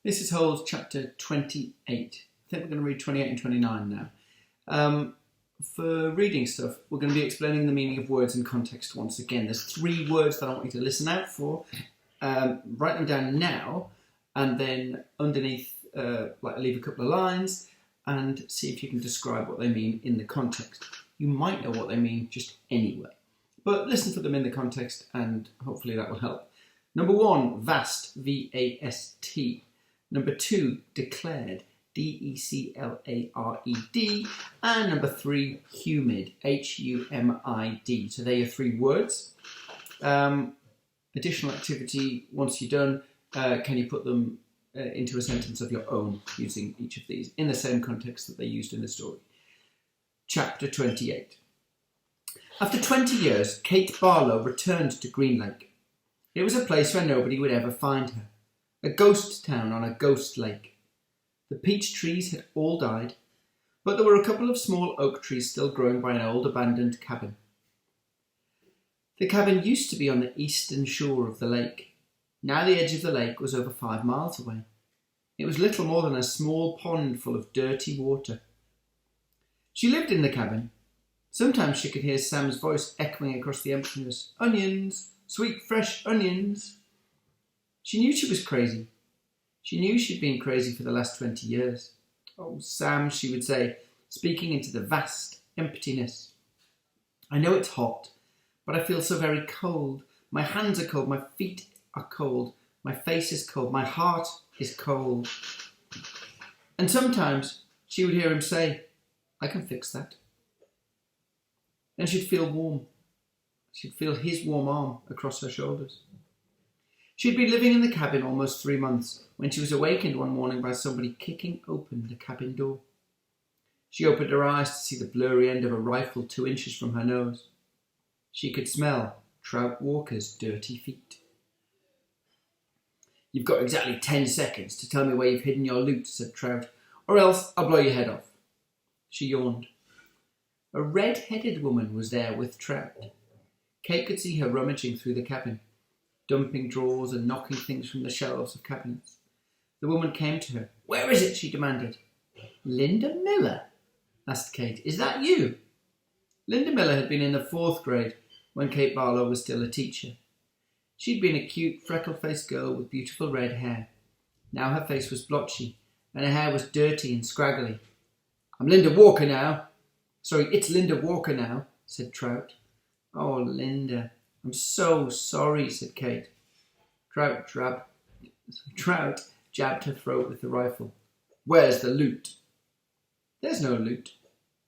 This is Holes chapter 28. I think we're going to read 28 and 29 now. For reading stuff, we're going to be explaining the meaning of words in context once again. There's 3 words that I want you to listen out for. Write them down now, and then underneath, leave a couple of lines and see if you can describe what they mean in the context. You might know what they mean just anyway, but listen for them in the context and hopefully that will help. Number 1, vast, V-A-S-T. Number 2, declared, D-E-C-L-A-R-E-D. And number 3, humid, H-U-M-I-D. So they're your 3 words. Additional activity, once you're done, can you put them into a sentence of your own using each of these in the same context that they used in the story. Chapter 28. After 20 years, Kate Barlow returned to Green Lake. It was a place where nobody would ever find her. A ghost town on a ghost lake. The peach trees had all died, but there were a couple of small oak trees still growing by an old abandoned cabin. The cabin used to be on the eastern shore of the lake. Now the edge of the lake was over 5 miles away. It was little more than a small pond full of dirty water. She lived in the cabin. Sometimes she could hear Sam's voice echoing across the emptiness. Onions! Sweet fresh onions! She knew she was crazy. She knew she'd been crazy for the last 20 years. Oh, Sam, she would say, speaking into the vast emptiness. I know it's hot, but I feel so very cold. My hands are cold, my feet are cold, my face is cold, my heart is cold. And sometimes she would hear him say, I can fix that. Then she'd feel warm. She'd feel his warm arm across her shoulders. She'd been living in the cabin almost 3 months when she was awakened one morning by somebody kicking open the cabin door. She opened her eyes to see the blurry end of a rifle 2 inches from her nose. She could smell Trout Walker's dirty feet. You've got exactly 10 seconds to tell me where you've hidden your loot, said Trout, or else I'll blow your head off. She yawned. A red-headed woman was there with Trout. Kate could see her rummaging through the cabin, dumping drawers and knocking things from the shelves of cabinets. The woman came to her. Where is it? She demanded. Linda Miller? Asked Kate. Is that you? Linda Miller had been in the 4th grade when Kate Barlow was still a teacher. She'd been a cute, freckle-faced girl with beautiful red hair. Now her face was blotchy and her hair was dirty and scraggly. I'm Linda Walker now. Sorry, it's Linda Walker now, said Trout. Oh, Linda, I'm so sorry, said Kate. Trout jabbed her throat with the rifle. Where's the loot? There's no loot,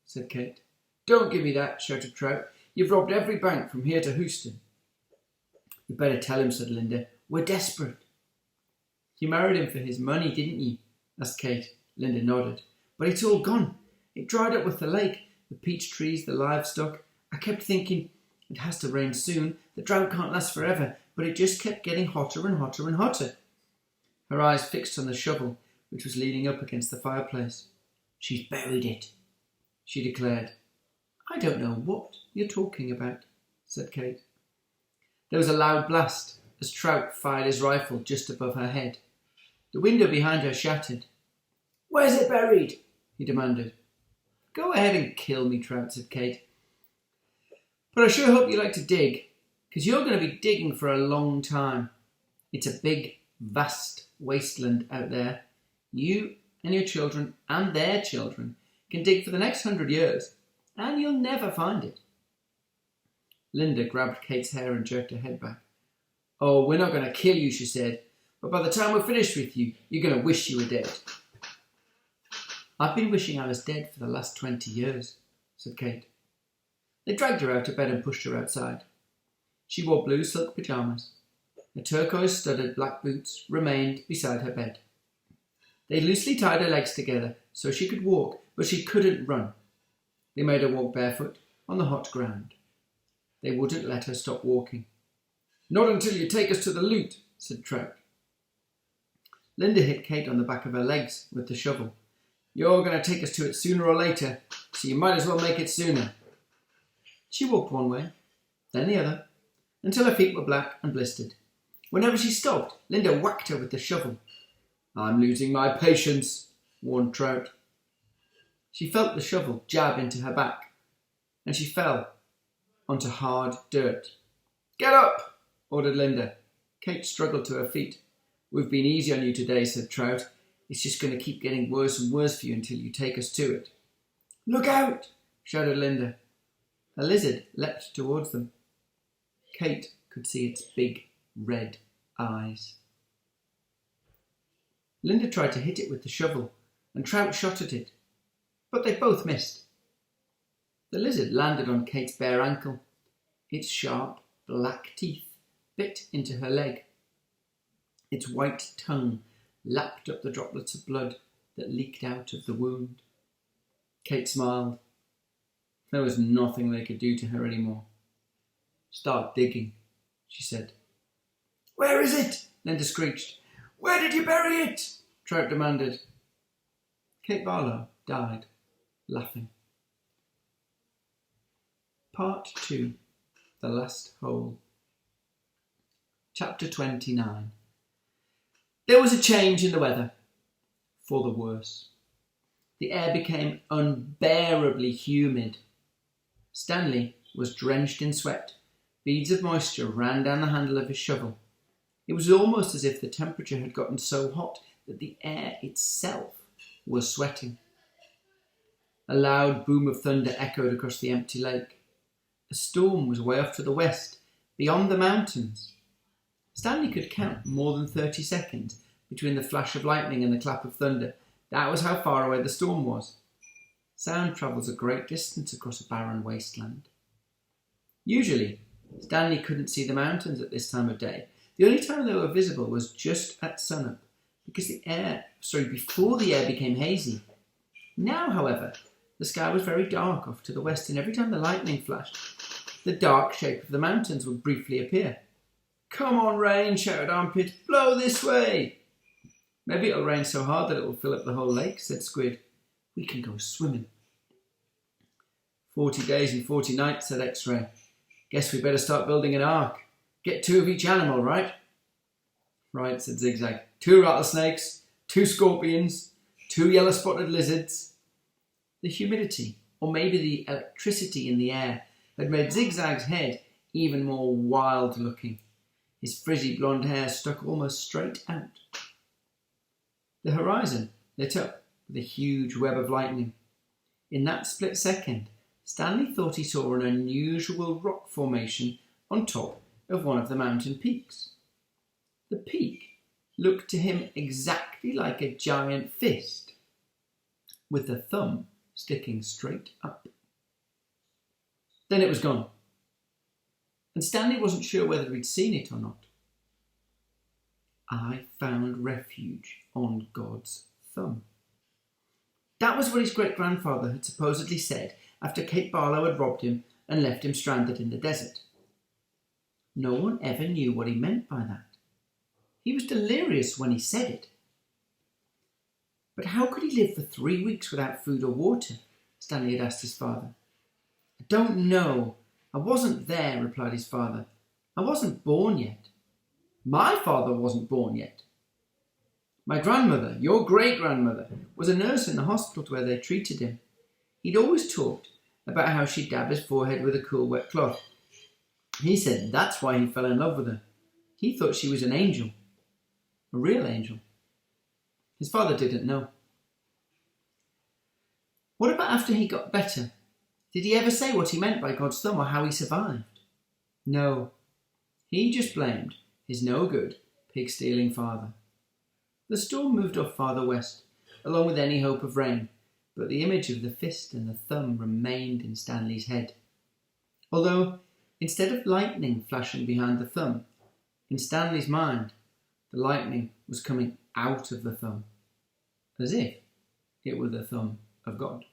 said Kate. Don't give me that, shouted Trout. You've robbed every bank from here to Houston. You better tell him, said Linda. We're desperate. You married him for his money, didn't you? Asked Kate. Linda nodded. But it's all gone. It dried up with the lake, the peach trees, the livestock. I kept thinking, it has to rain soon. The drought can't last forever, but it just kept getting hotter and hotter and hotter. Her eyes fixed on the shovel, which was leaning up against the fireplace. She's buried it, she declared. I don't know what you're talking about, said Kate. There was a loud blast as Trout fired his rifle just above her head. The window behind her shattered. Where's it buried? He demanded. Go ahead and kill me, Trout, said Kate. But I sure hope you like to dig, because you're going to be digging for a long time. It's a big, vast wasteland out there. You and your children and their children can dig for the next 100 years, and you'll never find it. Linda grabbed Kate's hair and jerked her head back. Oh, we're not going to kill you, she said, but by the time we're finished with you, you're going to wish you were dead. I've been wishing I was dead for the last 20 years, said Kate. They dragged her out of bed and pushed her outside. She wore blue silk pyjamas. Her turquoise-studded black boots remained beside her bed. They loosely tied her legs together so she could walk, but she couldn't run. They made her walk barefoot on the hot ground. They wouldn't let her stop walking. Not until you take us to the loot, said Trout. Linda hit Kate on the back of her legs with the shovel. You're going to take us to it sooner or later, so you might as well make it sooner. She walked one way, then the other, until her feet were black and blistered. Whenever she stopped, Linda whacked her with the shovel. I'm losing my patience, warned Trout. She felt the shovel jab into her back, and she fell onto hard dirt. Get up, ordered Linda. Kate struggled to her feet. We've been easy on you today, said Trout. It's just going to keep getting worse and worse for you until you take us to it. Look out, shouted Linda. A lizard leapt towards them. Kate could see its big red eyes. Linda tried to hit it with the shovel, and Trout shot at it, but they both missed. The lizard landed on Kate's bare ankle. Its sharp, black teeth bit into her leg. Its white tongue lapped up the droplets of blood that leaked out of the wound. Kate smiled. There was nothing they could do to her anymore. Start digging, she said. Where is it? Linda screeched. Where did you bury it? Trout demanded. Kate Barlow died, laughing. Part 2. The Last Hole. Chapter 29. There was a change in the weather, for the worse. The air became unbearably humid. Stanley was drenched in sweat. Beads of moisture ran down the handle of his shovel. It was almost as if the temperature had gotten so hot that the air itself was sweating. A loud boom of thunder echoed across the empty lake. A storm was way off to the west, beyond the mountains. Stanley could count more than 30 seconds between the flash of lightning and the clap of thunder. That was how far away the storm was. Sound travels a great distance across a barren wasteland. Usually, Stanley couldn't see the mountains at this time of day. The only time they were visible was just at sunup, because before the air became hazy. Now, however, the sky was very dark off to the west, and every time the lightning flashed, the dark shape of the mountains would briefly appear. Come on, rain, shouted Armpit. Blow this way. Maybe it'll rain so hard that it will fill up the whole lake, said Squid. We can go swimming. 40 days and 40 nights, said X-Ray. Guess we better start building an ark. Get 2 of each animal, right? Right, said Zigzag. 2 rattlesnakes, 2 scorpions, 2 yellow-spotted lizards. The humidity, or maybe the electricity in the air, had made Zigzag's head even more wild-looking. His frizzy blonde hair stuck almost straight out. The horizon lit up with a huge web of lightning. In that split second, Stanley thought he saw an unusual rock formation on top of one of the mountain peaks. The peak looked to him exactly like a giant fist, with the thumb sticking straight up. Then it was gone, and Stanley wasn't sure whether he'd seen it or not. I found refuge on God's thumb. That was what his great-grandfather had supposedly said after Kate Barlow had robbed him and left him stranded in the desert. No one ever knew what he meant by that. He was delirious when he said it. But how could he live for 3 weeks without food or water? Stanley had asked his father. I don't know. I wasn't there, replied his father. I wasn't born yet. My father wasn't born yet. My grandmother, your great-grandmother, was a nurse in the hospital where they treated him. He'd always talked about how she'd dab his forehead with a cool wet cloth. He said that's why he fell in love with her. He thought she was an angel. A real angel. His father didn't know. What about after he got better? Did he ever say what he meant by God's thumb or how he survived? No. He just blamed his no-good, pig-stealing father. The storm moved off farther west, along with any hope of rain, but the image of the fist and the thumb remained in Stanley's head. Although, instead of lightning flashing behind the thumb, in Stanley's mind, the lightning was coming out of the thumb, as if it were the thumb of God.